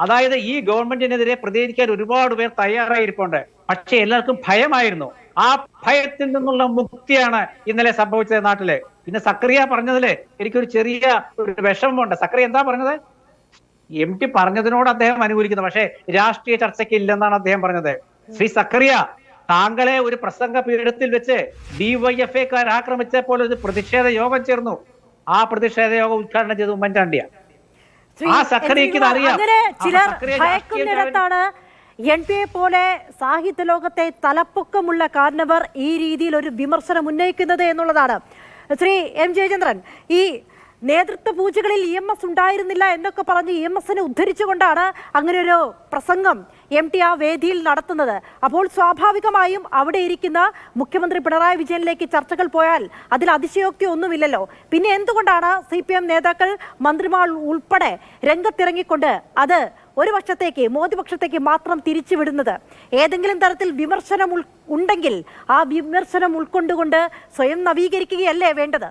അതായത് ഈ ഗവൺമെന്റിനെതിരെ പ്രതികരിക്കാൻ ഒരുപാട് പേർ തയ്യാറായിരിപ്പുണ്ട്, പക്ഷെ എല്ലാവർക്കും ഭയമായിരുന്നു. ആ ഭയത്തിൽ നിന്നുള്ള മുക്തിയാണ് ഇന്നലെ സംഭവിച്ചത് നാട്ടില്. പിന്നെ സക്കറിയ പറഞ്ഞതില് എനിക്കൊരു ചെറിയ ഒരു വിഷമമുണ്ട്. സക്കറിയ എന്താ പറഞ്ഞത്? MT പറഞ്ഞതിനോട് അദ്ദേഹം അനുകൂലിക്കുന്നു, പക്ഷേ രാഷ്ട്രീയ ചർച്ചയ്ക്ക് ഇല്ലെന്നാണ് അദ്ദേഹം പറഞ്ഞത്. ശ്രീ സക്കറിയ, താങ്കളെ ഒരു പ്രസംഗ പീഠത്തിൽ വെച്ച് DYFAക്കാർ ആക്രമിച്ചപ്പോൾ ഒരു പ്രതിഷേധ യോഗം ചേർന്നു. ആ പ്രതിഷേധ യോഗം ഉദ്ഘാടനം ചെയ്ത് ഉമ്മൻചാണ്ടിയാണ്. ആ സക്കറിയക്ക് അറിയാം. അങ്ങനെ ചിലർ ഭയക്കുന്നിടത്താണ് NPയെ പോലെ സാഹിത്യ ലോകത്തെ തലപ്പൊക്കമുള്ള കാരണവർ ഈ രീതിയിൽ ഒരു വിമർശനം ഉന്നയിക്കുന്നത് എന്നുള്ളതാണ്. ശ്രീ M ജയചന്ദ്രൻ, ഈ നേതൃത്വ പൂജകളിൽ EMS ഉണ്ടായിരുന്നില്ല എന്നൊക്കെ പറഞ്ഞ് EMSനെ ഉദ്ധരിച്ചുകൊണ്ടാണ് അങ്ങനെ ഒരു പ്രസംഗം MT ആ വേദിയിൽ നടത്തുന്നത്. അപ്പോൾ സ്വാഭാവികമായും അവിടെ ഇരിക്കുന്ന മുഖ്യമന്ത്രി പിണറായി വിജയനിലേക്ക് ചർച്ചകൾ പോയാൽ അതിൽ അതിശയോക്തി ഒന്നുമില്ലല്ലോ. പിന്നെ എന്തുകൊണ്ടാണ് CPM നേതാക്കൾ, മന്ത്രിമാർ ഉൾപ്പെടെ രംഗത്തിറങ്ങിക്കൊണ്ട് അത് ഒരു പക്ഷത്തേക്ക്, മോദി പക്ഷത്തേക്ക് മാത്രം തിരിച്ചുവിടുന്നത്? ഏതെങ്കിലും തരത്തിൽ വിമർശനം ഉണ്ടെങ്കിൽ ആ വിമർശനം ഉൾക്കൊണ്ടുകൊണ്ട് സ്വയം നവീകരിക്കുകയല്ലേ വേണ്ടത്?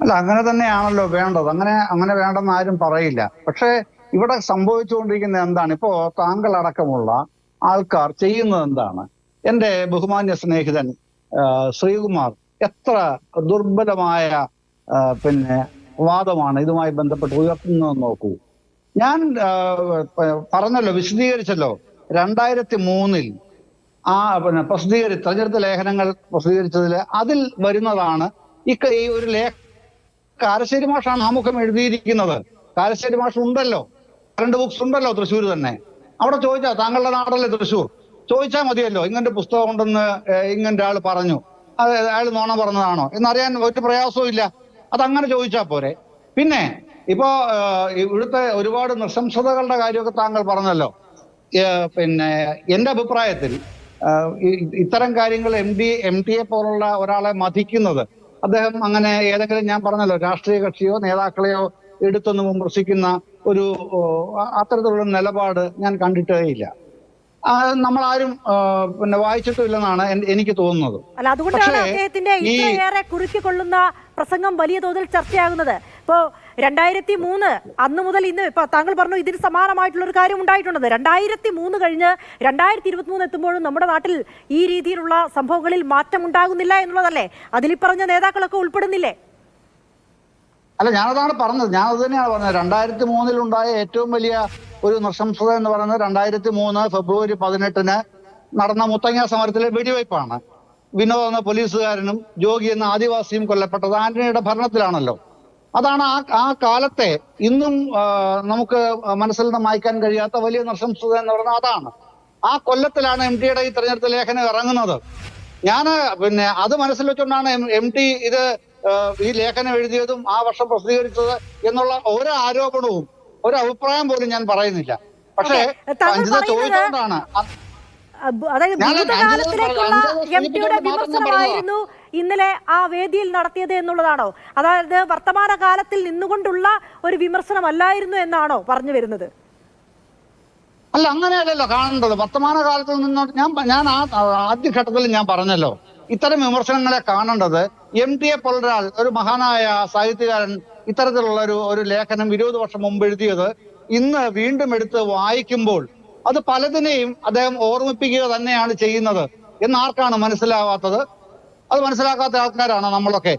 അല്ല, അങ്ങനെ തന്നെയാണല്ലോ വേണ്ടത്. അങ്ങനെ വേണ്ടെന്ന് ആരും പറയില്ല. പക്ഷേ ഇവിടെ സംഭവിച്ചുകൊണ്ടിരിക്കുന്നത് എന്താണ്? ഇപ്പോ താങ്കൾ അടക്കമുള്ള ആൾക്കാർ ചെയ്യുന്നത് എന്താണ്? എൻ്റെ ബഹുമാന്യ സ്നേഹിതൻ ശ്രീകുമാർ എത്ര ദുർബലമായ വാദമാണ് ഇതുമായി ബന്ധപ്പെട്ട് ഉയർത്തുന്നതെന്ന് നോക്കൂ. ഞാൻ പറഞ്ഞല്ലോ, വിശദീകരിച്ചല്ലോ. 2003 തെരഞ്ഞെടുത്ത ലേഖനങ്ങൾ പ്രസിദ്ധീകരിച്ചതിൽ അതിൽ വരുന്നതാണ് ഈ ഒരു കാരശ്ശേരി മാഷാണ് ആമുഖം എഴുതിയിരിക്കുന്നത്. കാരശ്ശേരി മാഷ് ഉണ്ടല്ലോ, 2 ബുക്സ് ഉണ്ടല്ലോ തൃശ്ശൂർ തന്നെ. അവിടെ ചോദിച്ചാൽ, താങ്കളുടെ നാടല്ലേ തൃശ്ശൂർ, ചോദിച്ചാൽ മതിയല്ലോ, ഇങ്ങനത്തെ പുസ്തകം ഉണ്ടെന്ന് ഇങ്ങനത്തെ ആൾ പറഞ്ഞു, അയാൾ നോണ പറഞ്ഞതാണോ എന്നറിയാൻ ഒരു പ്രയാസവും ഇല്ല. അതങ്ങനെ ചോദിച്ചാൽ പോരെ. പിന്നെ ഇപ്പോ ഇവിടുത്തെ ഒരുപാട് നൃശംസതകളുടെ കാര്യമൊക്കെ താങ്കൾ പറഞ്ഞല്ലോ. എന്റെ അഭിപ്രായത്തിൽ ഇത്തരം കാര്യങ്ങൾ MTയെ പോലുള്ള ഒരാളെ മതിക്കുന്നത്, അദ്ദേഹം അങ്ങനെ ഏതെങ്കിലും, ഞാൻ പറഞ്ഞല്ലോ, രാഷ്ട്രീയ കക്ഷിയോ നേതാക്കളെയോ എടുത്തൊന്ന് വിമർശിക്കുന്ന ഒരു അത്തരത്തിലുള്ള നിലപാട് ഞാൻ കണ്ടിട്ടേ ഇല്ല. നമ്മളാരും വായിച്ചിട്ടില്ലെന്നാണ് എനിക്ക് തോന്നുന്നത്. അല്ല, അതുകൊണ്ടാണ് അദ്ദേഹത്തിന്റെ ഇത്രയേറെ കുറുക്കിക്കൊള്ളുന്ന പ്രസംഗം വലിയ തോതിൽ ചർച്ചയാകുന്നത്. ഇപ്പോ 2003 അന്ന് മുതൽ ഇന്ന്, ഇപ്പൊ താങ്കൾ പറഞ്ഞു ഇതിന് സമാനമായിട്ടുള്ള ഒരു കാര്യം ഉണ്ടായിട്ടുണ്ടെന്ന്. 2003 കഴിഞ്ഞ് 2023 എത്തുമ്പോഴും നമ്മുടെ നാട്ടിൽ ഈ രീതിയിലുള്ള സംഭവങ്ങളിൽ മാറ്റം ഉണ്ടാകുന്നില്ല എന്നുള്ളതല്ലേ? അതിൽ പറഞ്ഞ നേതാക്കളൊക്കെ ഉൾപ്പെടുന്നില്ലേ? അല്ല, ഞാനതാണ് പറഞ്ഞത്. ഞാനത് തന്നെയാണ് പറഞ്ഞത്. 2003 ഉണ്ടായ ഏറ്റവും വലിയ ഒരു നൃശംസത എന്ന് പറയുന്നത് 2003 ഫെബ്രുവരി 18 നടന്ന മുത്തങ്ങ സമരത്തിലെ വെടിവയ്പ്പാണ്. വിനോദ് എന്ന പോലീസുകാരനും ജോഗി എന്ന ആദിവാസിയും കൊല്ലപ്പെട്ടത് ആന്റണിയുടെ ഭരണത്തിലാണല്ലോ. അതാണ് ആ കാലത്തെ ഇന്നും നമുക്ക് മനസ്സിൽ നിന്ന് മായ്ക്കാൻ കഴിയാത്ത വലിയ നൃശംസത എന്ന് പറയുന്നത് അതാണ്. ആ കൊല്ലത്തിലാണ് MTയുടെ ഈ തെരഞ്ഞെടുപ്പ് ലേഖനം ഇറങ്ങുന്നത്. ഞാൻ അത് മനസ്സിൽ വെച്ചുകൊണ്ടാണ് MT ഇത് ഈ ലേഖനം എഴുതിയതും ആ വർഷം പ്രസിദ്ധീകരിച്ചത് എന്നുള്ള ഒരു ആരോപണവും ഒരു അഭിപ്രായം പോലും ഞാൻ പറയുന്നില്ല. പക്ഷേ ചോദിച്ചുകൊണ്ടാണ്, അതായത് ഭൂതകാലത്തിലേക്കുള്ള MTയുടെ വിമർശനമായിരുന്നു ഇന്നലെ ആ വേദിയിൽ നടത്തിയത് എന്നുള്ളതാണോ? അതായത് വർത്തമാന കാലത്തിൽ നിന്നുകൊണ്ടുള്ള ഒരു വിമർശനമല്ലായിരുന്നു എന്നാണോ പറഞ്ഞു വരുന്നത്? അല്ല, അങ്ങനെയല്ലല്ലോ കാണേണ്ടത്. വർത്തമാന കാലത്തിൽ നിന്ന് ഞാൻ ആദ്യഘട്ടത്തിൽ ഞാൻ പറഞ്ഞല്ലോ, ഇത്തരം വിമർശനങ്ങളെ കാണേണ്ടത് MTയെ പോലൊരാൾ, ഒരു മഹാനായ സാഹിത്യകാരൻ ഇത്തരത്തിലുള്ള ഒരു ലേഖനം 20 വർഷം മുമ്പ് എഴുതിയത് ഇന്ന് വീണ്ടും എടുത്ത് വായിക്കുമ്പോൾ അത് പലതിനെയും അദ്ദേഹം ഓർമ്മിപ്പിക്കുക തന്നെയാണ് ചെയ്യുന്നത് എന്നാർക്കാണ് മനസ്സിലാവാത്തത്? അത് മനസ്സിലാക്കാത്ത ആൾക്കാരാണ് നമ്മളൊക്കെ.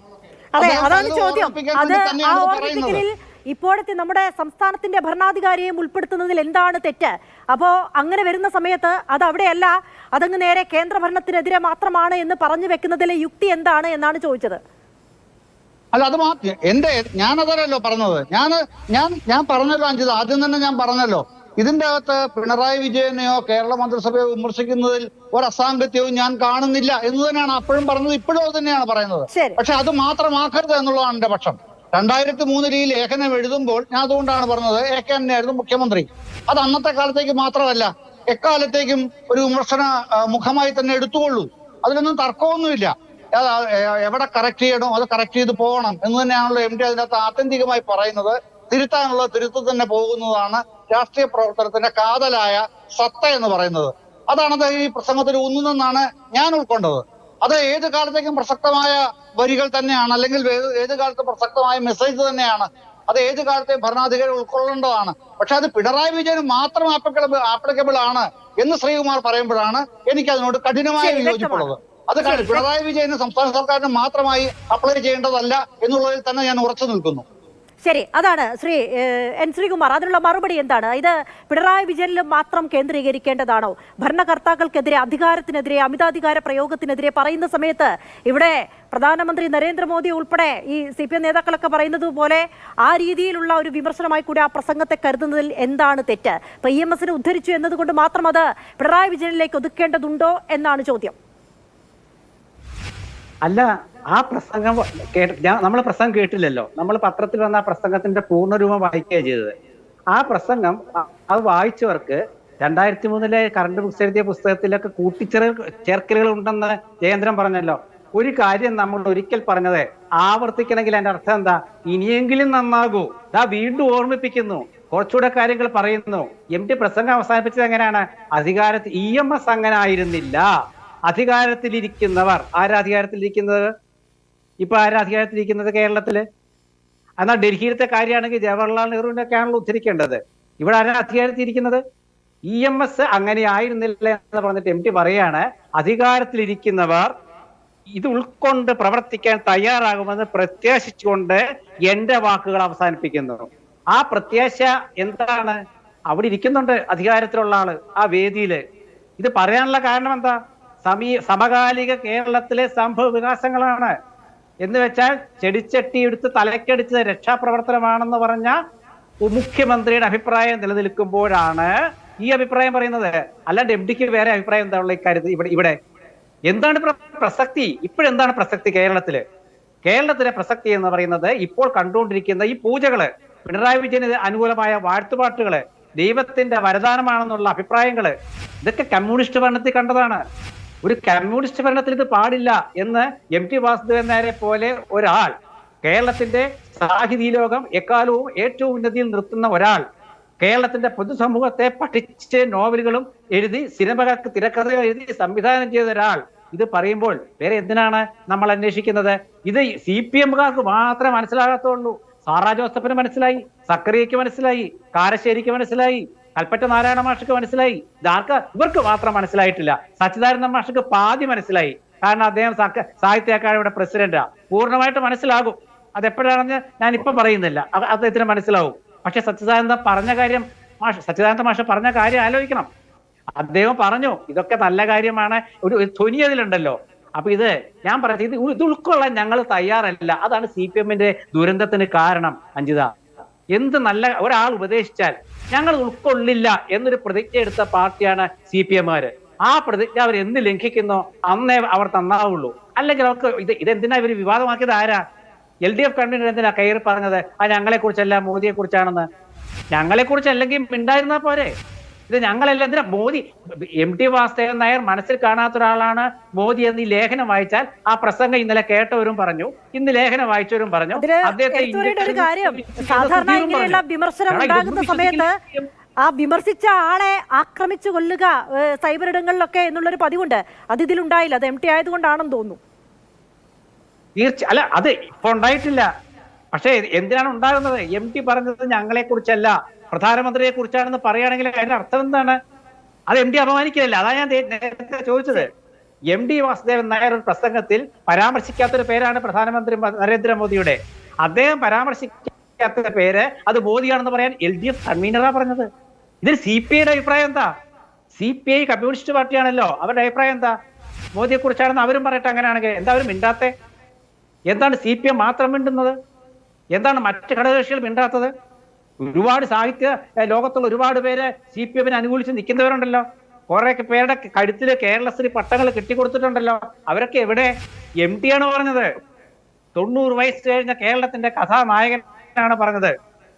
അതെ, അദ്ദേഹം അതാണ് പലതും ചോദ്യം. ഓർമ്മിപ്പിക്കാൻ അത് വേണ്ടി ആ തന്നെയാണ് ഇത് ഓർമ്മിപ്പിക്കലിൽ പറയുന്നത്. ഇപ്പോഴത്തെ നമ്മുടെ സംസ്ഥാനത്തിന്റെ ഭരണാധികാരിയെയും ഉൾപ്പെടുത്തുന്നതിൽ എന്താണ് തെറ്റ്? അപ്പോ അങ്ങനെ വരുന്ന സമയത്ത് അത് അവിടെയല്ല, അതങ്ങ് നേരെ കേന്ദ്ര ഭരണത്തിനെതിരെ മാത്രമാണ് എന്ന് പറഞ്ഞു വെക്കുന്നതിലെ യുക്തി എന്താണ് എന്നാണ് ചോദിച്ചത്. അല്ല, അത് മാത്രം ഞാനതല്ലോ പറഞ്ഞത്. ഞാൻ പറഞ്ഞല്ലോ അഞ്ജിത, ആദ്യം തന്നെ ഞാൻ പറഞ്ഞല്ലോ, ഇതിന്റെ അകത്ത് പിണറായി വിജയനെയോ കേരള മന്ത്രിസഭയോ വിമർശിക്കുന്നതിൽ ഒരു അസാംഗത്യവും ഞാൻ കാണുന്നില്ല എന്ന് തന്നെയാണ് അപ്പോഴും പറഞ്ഞത്, ഇപ്പോഴും അത് തന്നെയാണ് പറയുന്നത്. പക്ഷെ അത് മാത്രമാക്കരുത് എന്നുള്ളതാണ് എന്റെ പക്ഷം. 2003 ഈ ലേഖനം എഴുതുമ്പോൾ ഞാൻ അതുകൊണ്ടാണ് പറഞ്ഞത് AK തന്നെയായിരുന്നു മുഖ്യമന്ത്രി. അത് അന്നത്തെ കാലത്തേക്ക് മാത്രമല്ല, എക്കാലത്തേക്കും ഒരു വിമർശന മുഖമായി തന്നെ എടുത്തുകൊള്ളൂ. അതിലൊന്നും തർക്കമൊന്നുമില്ല. എവിടെ കറക്റ്റ് ചെയ്യണോ അത് കറക്റ്റ് ചെയ്ത് പോകണം എന്ന് തന്നെയാണല്ലോ MT അതിനകത്ത് ആത്യന്തികമായി പറയുന്നത്. തിരുത്താനുള്ള തിരുത്തൽ തന്നെ പോകുന്നതാണ് രാഷ്ട്രീയ പ്രവർത്തനത്തിന്റെ കാതലായ സത്ത എന്ന് പറയുന്നത്. അതാണത് ഈ പ്രസംഗത്തിൽ ഊന്നുന്നെന്നാണ് ഞാൻ ഉൾക്കൊണ്ടത്. അത് ഏത് കാലത്തേക്കും പ്രസക്തമായ വരികൾ തന്നെയാണ്, അല്ലെങ്കിൽ ഏത് കാലത്തും പ്രസക്തമായ മെസ്സേജ് തന്നെയാണ്. അത് ഏത് കാലത്തെയും ഭരണാധികാരി ഉൾക്കൊള്ളേണ്ടതാണ്. പക്ഷെ അത് പിണറായി വിജയന് മാത്രം ആപ്ലിക്കബിൾ ആണ് എന്ന് ശ്രീകുമാർ പറയുമ്പോഴാണ് എനിക്ക് അതിനോട് കഠിനമായ വിയോജിപ്പുള്ളത്. അത് പിണറായി വിജയന് സംസ്ഥാന സർക്കാരിന് മാത്രമായി അപ്ലൈ ചെയ്യേണ്ടതല്ല എന്നുള്ളതിൽ തന്നെ ഞാൻ ഉറച്ചു നിൽക്കുന്നു. ശരി, അതാണ് ശ്രീ എൻ ശ്രീകുമാർ, അതിനുള്ള മറുപടി എന്താണ്? ഇത് പിണറായി വിജയനിലും മാത്രം കേന്ദ്രീകരിക്കേണ്ടതാണോ? ഭരണകർത്താക്കൾക്കെതിരെ, അധികാരത്തിനെതിരെ, അമിതാധികാര പ്രയോഗത്തിനെതിരെ പറയുന്ന സമയത്ത് ഇവിടെ പ്രധാനമന്ത്രി നരേന്ദ്രമോദി ഉൾപ്പെടെ ഈ CPM നേതാക്കളൊക്കെ പറയുന്നത് പോലെ ആ രീതിയിലുള്ള ഒരു വിമർശനമായി കൂടി ആ പ്രസംഗത്തെ കരുതുന്നതിൽ എന്താണ് തെറ്റ്? ഇപ്പൊ EMS ഉദ്ധരിച്ചു എന്നതുകൊണ്ട് മാത്രം അത് പിണറായി വിജയനിലേക്ക് ഒതുക്കേണ്ടതുണ്ടോ എന്നാണ് ചോദ്യം. അല്ല, ആ പ്രസംഗം നമ്മൾ പ്രസംഗം കേട്ടില്ലല്ലോ. നമ്മൾ പത്രത്തിൽ വന്ന ആ പ്രസംഗത്തിന്റെ പൂർണ്ണരൂപം വായിക്കുകയാണ് ചെയ്തത്. ആ പ്രസംഗം അത് വായിച്ചവർക്ക് 2003 കറണ്ട് ബുക്സ് എഴുതിയ പുസ്തകത്തിലൊക്കെ ചേർക്കലുകൾ ഉണ്ടെന്ന് ജയേന്ദ്രൻ പറഞ്ഞല്ലോ. ഒരു കാര്യം നമ്മൾ ഒരിക്കൽ പറഞ്ഞത് ആവർത്തിക്കണമെങ്കിൽ അതിന്റെ അർത്ഥം എന്താ? ഇനിയെങ്കിലും നന്നാകൂ. വീണ്ടും ഓർമ്മിപ്പിക്കുന്നു, കുറച്ചുകൂടെ കാര്യങ്ങൾ പറയുന്നു. MT പ്രസംഗം അവസാനിപ്പിച്ചത് എങ്ങനെയാണ്? അധികാരത്തിൽ EMS അങ്ങനെ ആയിരുന്നില്ല. അധികാരത്തിലിരിക്കുന്നവർ ആരാ അധികാരത്തിലിരിക്കുന്നത്? ഇപ്പൊ ആരാ അധികാരത്തിലിരിക്കുന്നത് കേരളത്തില്? എന്നാൽ ഡൽഹിയിലത്തെ കാര്യമാണെങ്കിൽ ജവഹർലാൽ നെഹ്റുവിന്റെ ഒക്കെ ആണല്ലോ ഉദ്ധരിക്കേണ്ടത്. ഇവിടെ ആരാ അധികാരത്തിലിരിക്കുന്നത്? EMS അങ്ങനെ ആയിരുന്നില്ല എന്ന് പറഞ്ഞിട്ട് MT പറയാണ്, അധികാരത്തിലിരിക്കുന്നവർ ഇത് ഉൾക്കൊണ്ട് പ്രവർത്തിക്കാൻ തയ്യാറാകുമെന്ന് പ്രത്യാശിച്ചുകൊണ്ട് എന്റെ വാക്കുകൾ അവസാനിപ്പിക്കുന്നു. ആ പ്രത്യാശ എന്താണ്? അവിടെ ഇരിക്കുന്നുണ്ട് അധികാരത്തിലുള്ള ആള് ആ വേദിയില്. ഇത് പറയാനുള്ള കാരണം എന്താ? സമകാലിക കേരളത്തിലെ സംഭവ വികാസങ്ങളാണ്. എന്ന് വെച്ചാൽ ചെടിച്ചട്ടി എടുത്ത് തലക്കടിച്ചത് രക്ഷാപ്രവർത്തനമാണെന്ന് പറഞ്ഞ മുഖ്യമന്ത്രിയുടെ അഭിപ്രായം നിലനിൽക്കുമ്പോഴാണ് ഈ അഭിപ്രായം പറയുന്നത്. അല്ലാണ്ട് MTക്ക് വേറെ അഭിപ്രായം എന്താ ഉള്ള ഇക്കാര്യത്തിൽ? ഇവിടെ എന്താണ് പ്രസക്തി? ഇപ്പോഴെന്താണ് പ്രസക്തി കേരളത്തിലെ പ്രസക്തി എന്ന് പറയുന്നത് ഇപ്പോൾ കണ്ടുകൊണ്ടിരിക്കുന്ന ഈ പൂജകള്, പിണറായി വിജയന് അനുകൂലമായ വാഴ്ത്തുപാട്ടുകള്, ദൈവത്തിന്റെ വരദാനമാണെന്നുള്ള അഭിപ്രായങ്ങള്, ഇതൊക്കെ കമ്മ്യൂണിസ്റ്റ് ഭരണത്തിൽ കണ്ടതാണ്. ഒരു കമ്മ്യൂണിസ്റ്റ് ഭരണത്തിൽ ഇത് പാടില്ല എന്ന് MT വാസുദേവൻ നായരെ പോലെ ഒരാൾ, കേരളത്തിന്റെ സാഹിത്യ ലോകം എക്കാലവും ഏറ്റവും ഉന്നതിയിൽ നിർത്തുന്ന ഒരാൾ, കേരളത്തിന്റെ പൊതുസമൂഹത്തെ പഠിച്ച് നോവലുകളും എഴുതി സിനിമകൾക്ക് തിരക്കഥകൾ എഴുതി സംവിധാനം ചെയ്ത ഒരാൾ ഇത് പറയുമ്പോൾ വേറെ എന്തിനാണ് നമ്മൾ അന്വേഷിക്കുന്നത്? ഇത് CPMകാർക്ക് മാത്രമേ മനസ്സിലാകത്തുള്ളൂ. സാറാ ജോസഫിന് മനസ്സിലായി, സക്കറിയയ്ക്ക് മനസ്സിലായി, കാരശ്ശേരിക്ക് മനസ്സിലായി, കൽപ്പറ്റ നാരായണ മാഷക്ക് മനസ്സിലായി. ഇവർക്ക് മാത്രം മനസ്സിലായിട്ടില്ല. സച്ചിദാനന്ദ മാഷക്ക് പാതി മനസ്സിലായി. കാരണം അദ്ദേഹം സാഹിത്യ അക്കാദമിയുടെ പ്രസിഡന്റാ. പൂർണ്ണമായിട്ട് മനസ്സിലാകും. അതെപ്പോഴാണെന്ന് ഞാൻ ഇപ്പം പറയുന്നില്ല, അദ്ദേഹത്തിന് മനസ്സിലാവും. പക്ഷെ സച്ചിദാനന്ദ മാഷ പറഞ്ഞ കാര്യം ആലോചിക്കണം. അദ്ദേഹം പറഞ്ഞു ഇതൊക്കെ നല്ല കാര്യമാണ്, ഒരു ധ്വനി അതിലുണ്ടല്ലോ. അപ്പൊ ഞാൻ പറഞ്ഞത് ഇത് ഉൾക്കൊള്ളാൻ ഞങ്ങൾ തയ്യാറല്ല. അതാണ് CPMന്റെ ദുരന്തത്തിന് കാരണം. അഞ്ജിത, എന്ത് നല്ല ഒരാൾ ഉപദേശിച്ചാൽ ഞങ്ങൾ ഉൾക്കൊള്ളില്ല എന്നൊരു പ്രതിജ്ഞ എടുത്ത പാർട്ടിയാണ് CPMകാര്. ആ പ്രതിജ്ഞ അവർ എന്ത് ലംഘിക്കുന്നോ അന്നേ അവർ നന്നാവുള്ളൂ. അല്ലെങ്കിൽ അവർക്ക് ഇതെന്തിനാ ഇവർ വിവാദമാക്കിയത്? ആരാ? LDF കൺവീനർ എന്തിനാ കയറി പറഞ്ഞത് ഞങ്ങളെ കുറിച്ചല്ല മോദിയെ കുറിച്ചാണെന്ന്? ഞങ്ങളെ കുറിച്ച് അല്ലെങ്കിൽ മിണ്ടായിരുന്നാ പോരെ? ഇത് ഞങ്ങളെല്ലാം എന്തിനാ? മോദി MT വാസുദേവൻ നായർ മനസ്സിൽ കാണാത്ത ഒരാളാണ് മോദി എന്ന് ഈ ലേഖനം വായിച്ചാൽ, ആ പ്രസംഗം ഇന്നലെ കേട്ടവരും പറഞ്ഞു, ഇന്ന് ലേഖനം വായിച്ചവരും പറഞ്ഞു. ഒരു കാര്യം, സാധാരണ ഇങ്ങനെയുള്ള വിമർശനം ഉണ്ടാകുന്ന സമയത്ത് ആ വിമർശിച്ച ആളെ ആക്രമിച്ചു കൊല്ലുക സൈബർ ഇടങ്ങളിലൊക്കെ എന്നുള്ളൊരു പതിവുണ്ട്. അത് ഇതിലുണ്ടായില്ല. അത് MT ആയതുകൊണ്ടാണെന്ന് തോന്നുന്നു. അല്ല, അത് ഇപ്പൊ ഉണ്ടായിട്ടില്ല. പക്ഷെ എന്തിനാണ് ഉണ്ടാകുന്നത്? MT പറഞ്ഞത് ഞങ്ങളെ കുറിച്ചല്ല പ്രധാനമന്ത്രിയെ കുറിച്ചാണെന്ന് പറയുകയാണെങ്കിൽ അതിന്റെ അർത്ഥം എന്താണ്? അത് MT അപമാനിക്കില്ല. അതാ ഞാൻ നേരത്തെ ചോദിച്ചത്. MD വാസുദേവൻ നായർ ഒരു പ്രസംഗത്തിൽ പരാമർശിക്കാത്തൊരു പേരാണ് പ്രധാനമന്ത്രി നരേന്ദ്രമോദിയുടെ. അദ്ദേഹം പരാമർശിക്കാത്ത പേര് അത് മോദിയാണെന്ന് പറയാൻ LDF കൺവീനറാ പറഞ്ഞത്. ഇതിൽ CPIയുടെ അഭിപ്രായം എന്താ? CPI കമ്മ്യൂണിസ്റ്റ് പാർട്ടിയാണല്ലോ, അവരുടെ അഭിപ്രായം എന്താ? മോദിയെ കുറിച്ചാണെന്ന് അവരും പറയട്ടെ. അങ്ങനെയാണെങ്കിൽ എന്താ അവരും മിണ്ടാത്തെ? എന്താണ് CPM മാത്രം മിണ്ടുന്നത്? എന്താണ് മറ്റ് ഘടകകക്ഷികൾ മിണ്ടാത്തത്? ഒരുപാട് സാഹിത്യ ലോകത്തുള്ള ഒരുപാട് പേര് CPM-നെ അനുകൂലിച്ച് നിൽക്കുന്നവരുണ്ടല്ലോ. കുറെ പേരുടെ കഴുത്തില് കേരളശ്രീ പട്ടങ്ങൾ കെട്ടിക്കൊടുത്തിട്ടുണ്ടല്ലോ. അവരൊക്കെ എവിടെ? MT ആണ് പറഞ്ഞത്. 90 വയസ്സ് കഴിഞ്ഞ കേരളത്തിന്റെ കഥാനായകനാണ് പറഞ്ഞത്.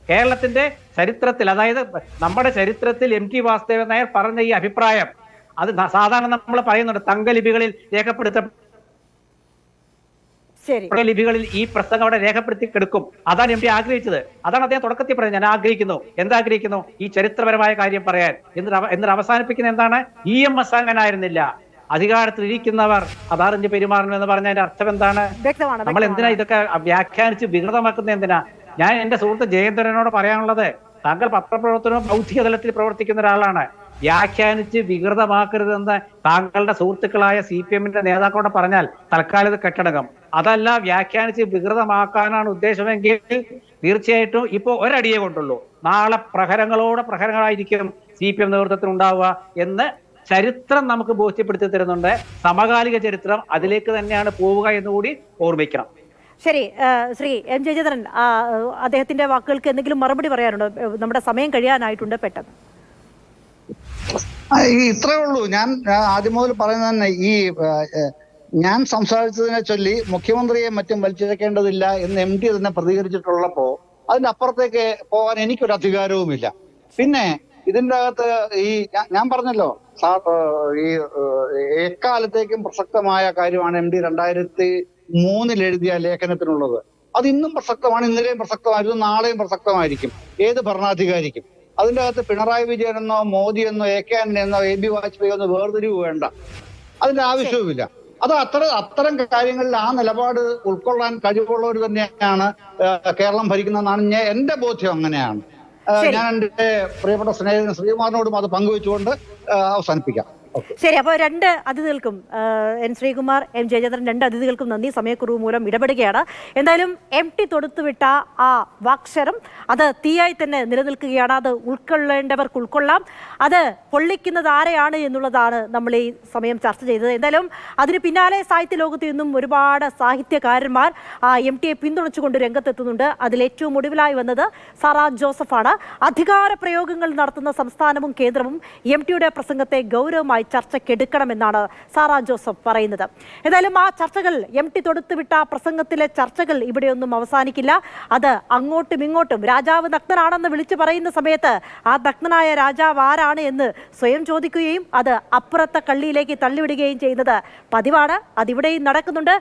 കേരളത്തിന്റെ ചരിത്രത്തിൽ, അതായത് നമ്മുടെ ചരിത്രത്തിൽ MT വാസുദേവൻ നായർ പറഞ്ഞ ഈ അഭിപ്രായം, അത് സാധാരണ നമ്മൾ പറയുന്നുണ്ട് തങ്കലിപികളിൽ ലിപികളിൽ ഈ പ്രസംഗം അവിടെ രേഖപ്പെടുത്തി കിടക്കും. അതാണ് MT ആഗ്രഹിച്ചത്. അതാണ് അദ്ദേഹം തുടക്കത്തിൽ പറഞ്ഞത്. ഞാൻ ആഗ്രഹിക്കുന്നു. എന്താഗ്രഹിക്കുന്നു? ഈ ചരിത്രപരമായ കാര്യം പറയാൻ. എന്നിട്ട് അവസാനിപ്പിക്കുന്ന എന്താണ്? EMS അങ്ങനായിരുന്നില്ല. അധികാരത്തിൽ ഇരിക്കുന്നവർ അതറിഞ്ഞ് പെരുമാറണം എന്ന് പറഞ്ഞതിന്റെ അർത്ഥം എന്താണ്? നമ്മൾ എന്തിനാ ഇതൊക്കെ വ്യാഖ്യാനിച്ച് വികൃതമാക്കുന്ന? എന്തിനാ? ഞാൻ എന്റെ സുഹൃത്ത് ജയേന്ദ്രനോട് പറയാനുള്ളത്, താങ്കൾ പത്രപ്രവർത്തനവും ബൗദ്ധിക തലത്തിൽ പ്രവർത്തിക്കുന്ന ഒരാളാണ്. വ്യാഖ്യാനിച്ച് വികൃതമാക്കരുതെന്ന് താങ്കളുടെ സുഹൃത്തുക്കളായ CPM-ന്റെ നേതാക്കളോട് പറഞ്ഞാൽ തൽക്കാലം ഇത് കെട്ടടങ്ങും. അതല്ല, വ്യാഖ്യാനിച്ച് വികൃതമാക്കാനാണ് ഉദ്ദേശമെങ്കിൽ തീർച്ചയായിട്ടും ഇപ്പോ ഒരടിയെ കൊണ്ടുള്ളൂ. നാളെ പ്രഹരങ്ങളായിരിക്കും CPM നേതൃത്വത്തിൽ ഉണ്ടാവുക എന്ന് ചരിത്രം നമുക്ക് ബോധ്യപ്പെടുത്തി തരുന്നുണ്ട്. സമകാലിക ചരിത്രം അതിലേക്ക് തന്നെയാണ് പോവുക എന്നുകൂടി ഓർമ്മിക്കണം. ശരി, ശ്രീ M. ജയചന്ദ്രൻ, അദ്ദേഹത്തിന്റെ വാക്കുകൾക്ക് എന്തെങ്കിലും മറുപടി പറയാനുണ്ടോ? നമ്മുടെ സമയം കഴിയാനായിട്ടുണ്ട്, പെട്ടെന്ന്. ഇത്രേ ഉള്ളൂ. ഞാൻ ആദ്യം മുതൽ പറയുന്നത് തന്നെ, ഈ ഞാൻ സംസാരിച്ചതിനെ ചൊല്ലി മുഖ്യമന്ത്രിയെ മറ്റും വലിച്ചിഴക്കേണ്ടതില്ല എന്ന് MT തന്നെ പ്രതികരിച്ചിട്ടുള്ളപ്പോ അതിന്റെ അപ്പുറത്തേക്ക് പോകാൻ എനിക്കൊരു അധികാരവുമില്ല. പിന്നെ ഇതിന്റെ അകത്ത് ഈ ഞാൻ പറഞ്ഞല്ലോ, ഈ എക്കാലത്തേക്കും പ്രസക്തമായ കാര്യമാണ് MT 2003 എഴുതിയ ലേഖനത്തിനുള്ളത്. അത് ഇന്നും പ്രസക്തമാണ്, ഇന്നലെയും പ്രസക്തമായിരുന്നു, നാളെയും പ്രസക്തമായിരിക്കും ഏത് ഭരണാധികാരിക്കും. അതിൻ്റെ അകത്ത് പിണറായി വിജയനെന്നോ മോദിയെന്നോ AK ആന്റണിയെന്നോ AB വാജ്പേയി എന്നോ വേർതിരിവ് വേണ്ട, അതിന്റെ ആവശ്യവുമില്ല. അത് അത്തരം കാര്യങ്ങളിൽ ആ നിലപാട് ഉൾക്കൊള്ളാൻ കഴിവുള്ളവർ തന്നെയാണ് കേരളം ഭരിക്കുന്നതെന്നാണ് എന്റെ ബോധ്യം. അങ്ങനെയാണ്. ഞാൻ എന്റെ പ്രിയപ്പെട്ട സ്നേഹിതൻ ശ്രീകുമാറിനോടും അത് പങ്കുവെച്ചുകൊണ്ട് അവസാനിപ്പിക്കാം. ശരി, അപ്പോൾ രണ്ട് അതിഥികൾക്കും, N. ശ്രീകുമാർ, M. ജയചന്ദ്രൻ, രണ്ട് അതിഥികൾക്കും നന്ദി. സമയക്കുറവ് മൂലം ഇടപെടുകയാണ്. എന്തായാലും MT തൊടുത്തുവിട്ട ആ വാക്ശരം അത് തീയായി തന്നെ നിലനിൽക്കുകയാണ്. അത് ഉൾക്കൊള്ളേണ്ടവർക്ക് ഉൾക്കൊള്ളാം. അത് പൊള്ളിക്കുന്നത് ആരെയാണ് എന്നുള്ളതാണ് നമ്മൾ ഈ സമയം ചർച്ച ചെയ്തത്. എന്തായാലും അതിന് പിന്നാലെ സാഹിത്യ ലോകത്ത് നിന്നും ഒരുപാട് സാഹിത്യകാരന്മാർ MTയെ പിന്തുണച്ചുകൊണ്ട് രംഗത്തെത്തുന്നുണ്ട്. അതിൽ ഏറ്റവും ഒടുവിലായി വന്നത് സാറാ ജോസഫാണ്. അധികാര പ്രയോഗങ്ങൾ നടത്തുന്ന സംസ്ഥാനവും കേന്ദ്രവും MTയുടെ പ്രസംഗത്തെ ഗൗരവമായി ചർച്ചയ്ക്കെടുക്കണമെന്നാണ് സാറാ ജോസഫ് പറയുന്നത്. ഏതായാലും ആ ചർച്ചകൾ, MT തൊടുത്തുവിട്ട പ്രസംഗത്തിലെ ചർച്ചകൾ ഇവിടെയൊന്നും അവസാനിക്കില്ല. അത് അങ്ങോട്ടും ഇങ്ങോട്ടും. രാജാവ് നഗ്നനാണെന്ന് വിളിച്ചു പറയുന്ന സമയത്ത് ആ നഗ്നനായ രാജാവ് ആരാണ് എന്ന് സ്വയം ചോദിക്കുകയും അത് അപ്പുറത്തെ കള്ളിയിലേക്ക് തള്ളിവിടുകയും ചെയ്യുന്നത് പതിവാണ്. അതിവിടെയും നടക്കുന്നുണ്ട്.